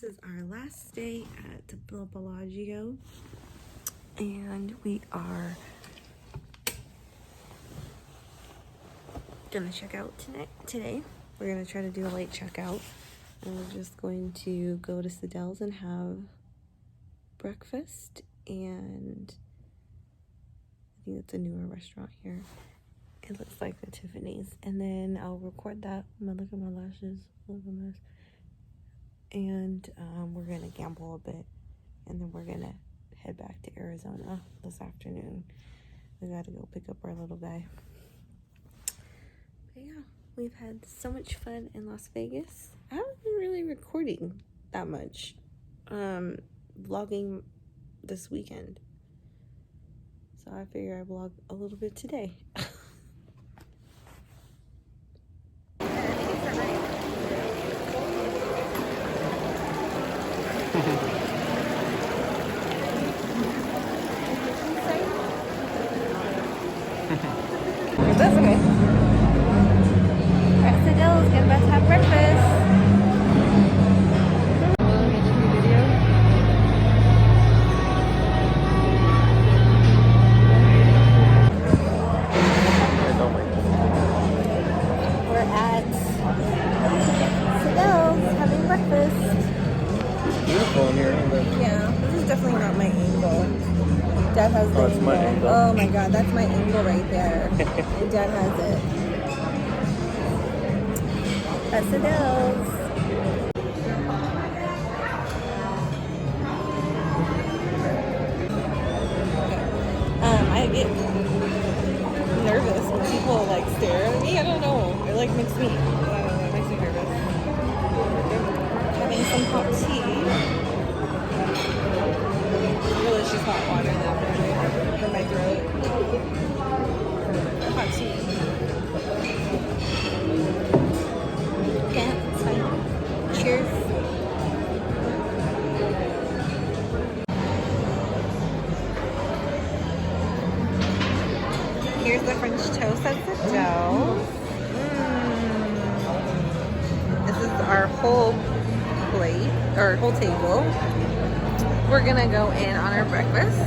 is our last day at the Bellagio, and we are gonna check out today. We're gonna try to do a late checkout, and we're just going to go to Sadelle's and have breakfast. And I think it's a newer restaurant here. It looks like the Tiffany's, and then I'll record that. Look at my lashes, look at this. And we're gonna gamble a bit, and then we're gonna head back to Arizona this afternoon. We gotta go pick up our little guy. But yeah, we've had so much fun in Las Vegas. I haven't been really recording that much, vlogging this weekend, so I figure I vlog a little bit today. That's okay. We're at Sadelle's, getting about to have breakfast. We're at Sadelle's having breakfast. Beautiful in here, isn't it? Yeah, this is definitely not my angle. Dad has the that's my angle. Oh my god, that's my angle right there. And Dad has it. At Sadelle's. I get nervous when people like stare at me. I don't know. It like makes me, I don't know, it makes me nervous. Having some hot tea. Delicious hot water though for my throat. Hot tea. Yeah, it's fine. Cheers. Here's the French toast at Sadelle. This is our whole plate, or whole table. We're gonna go in on our breakfast.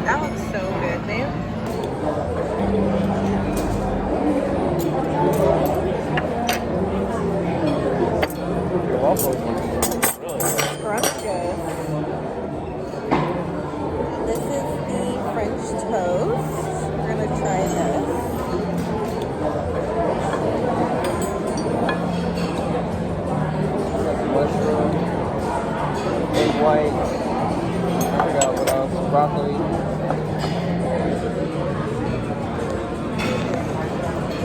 That looks so good, babe. Scrumptious. This is the French toast. We're gonna try this. Mushroom, egg white, I forgot what else, broccoli.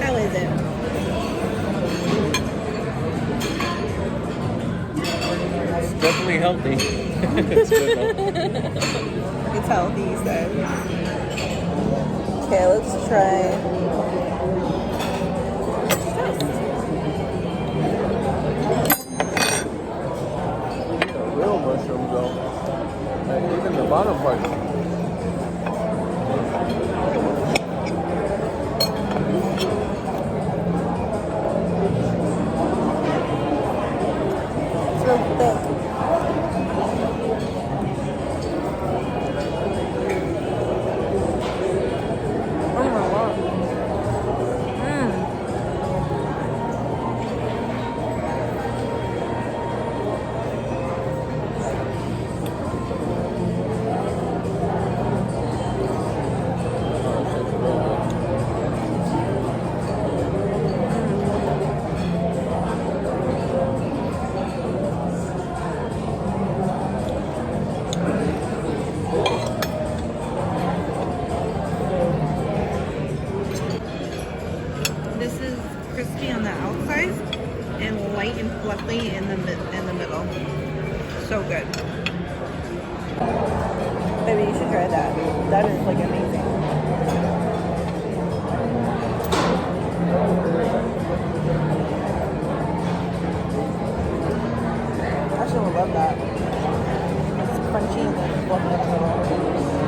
How is it? It's definitely healthy. It's good though. It's healthy, you said. Okay, let's try. Real mushrooms though. Like, even the bottom part. It's real thick. Crispy on the outside and light and fluffy in the middle. So good. Baby, you should try that. That is like amazing. I should love that. It's crunchy and then fluffy in the middle.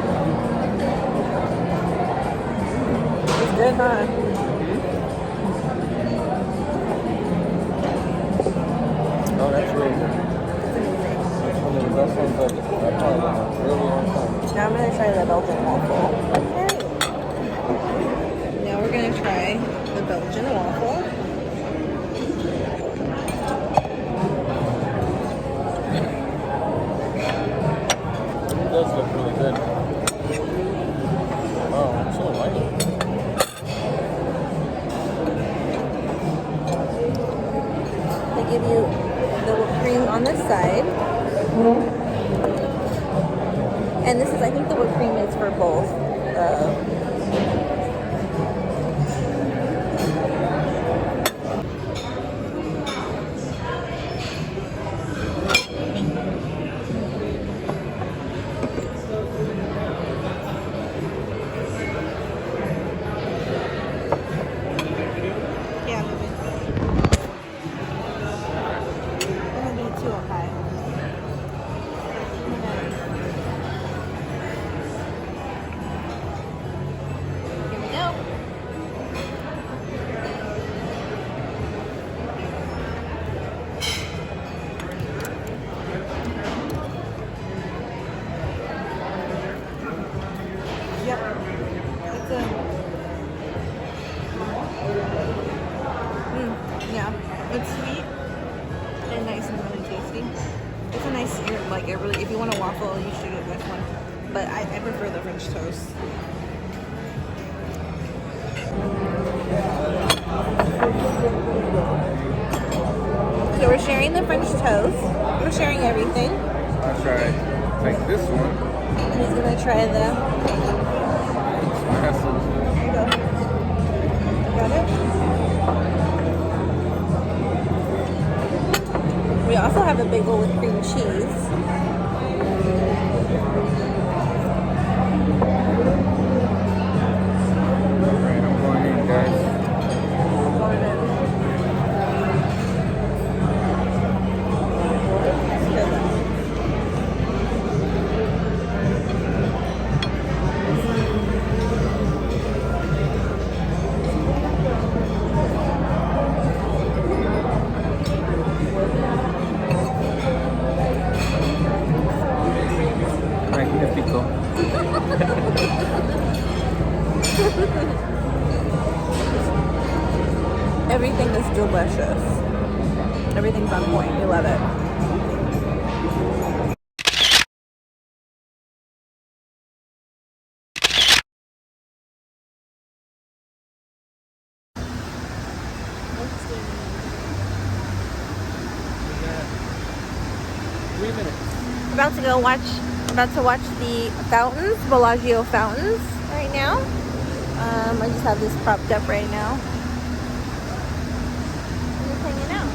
Good, huh? Oh, that's really good. That's one of the best ones I've had in a really long time. Now I'm gonna try the Belgian waffle. Okay. Now we're gonna try the Belgian waffle. It does look really good. Wow, I'm so light. They give you the whipped cream on the side. And this is, I think the whipped cream is for both. Yeah, maybe. I'm gonna do two on high. Here we go. Yep. It's a. Yeah. It's sweet and nice and really tasty. It's a nice, like, it really, if you want a waffle, you should get this one. But I prefer the French toast. So we're sharing the French toast. We're sharing everything. I'll try take this one. And he's gonna try the. Massive. Here you go. Got it? We also have a bagel with cream cheese. Alright, I'm going in, guys. Magnifico. Everything is delicious. Everything's on point. We love it. About to watch the fountains, Bellagio fountains right now. I just have this propped up right now. I'm just hanging out.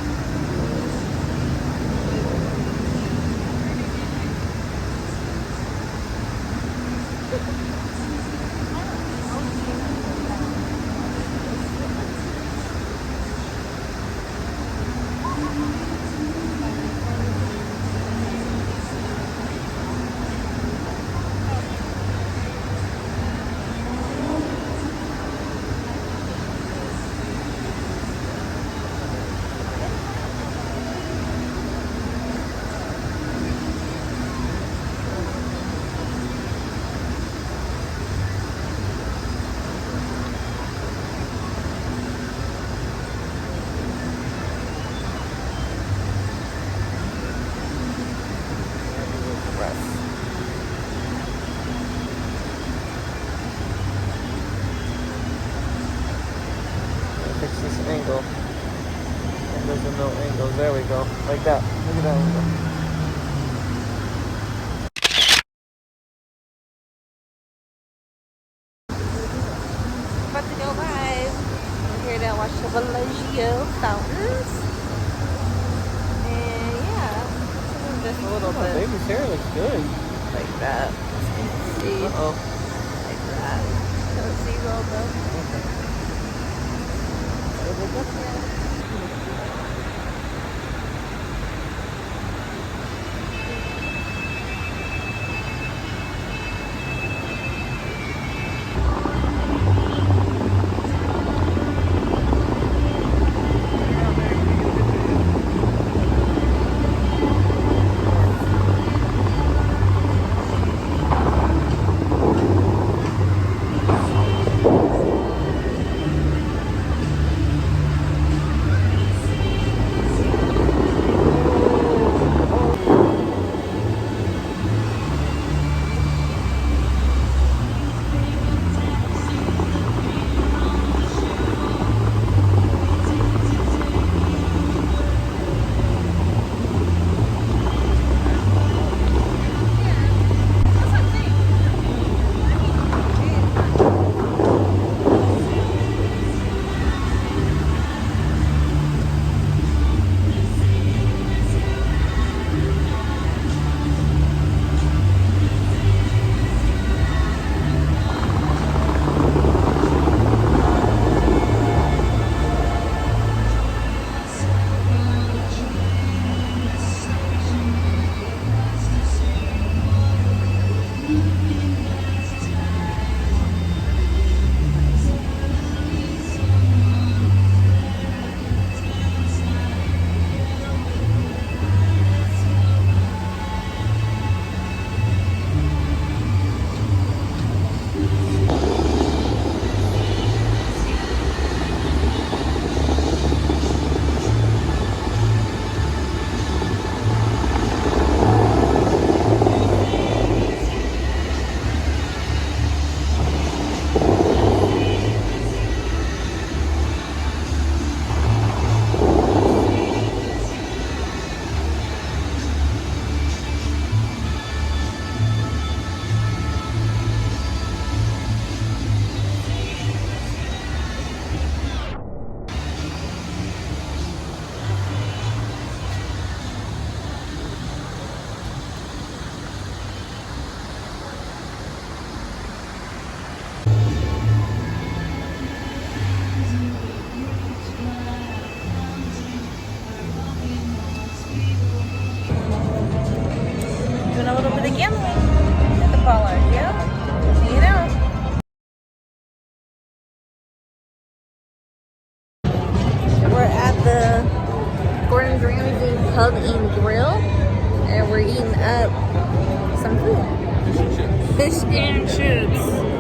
Fix this angle. And there's no angles. There we go. Like that. Look at that angle. About to go live. We're here to watch the Bellagio fountains. And yeah, just a little bit. Baby's hair looks good. Like that. See? Uh-oh. Like that. Don't see well though. the gambling at the Pollard, yeah? You know. We're at the Gordon Ramsay Pub and Grill, and we're eating up some food. Fish and chips.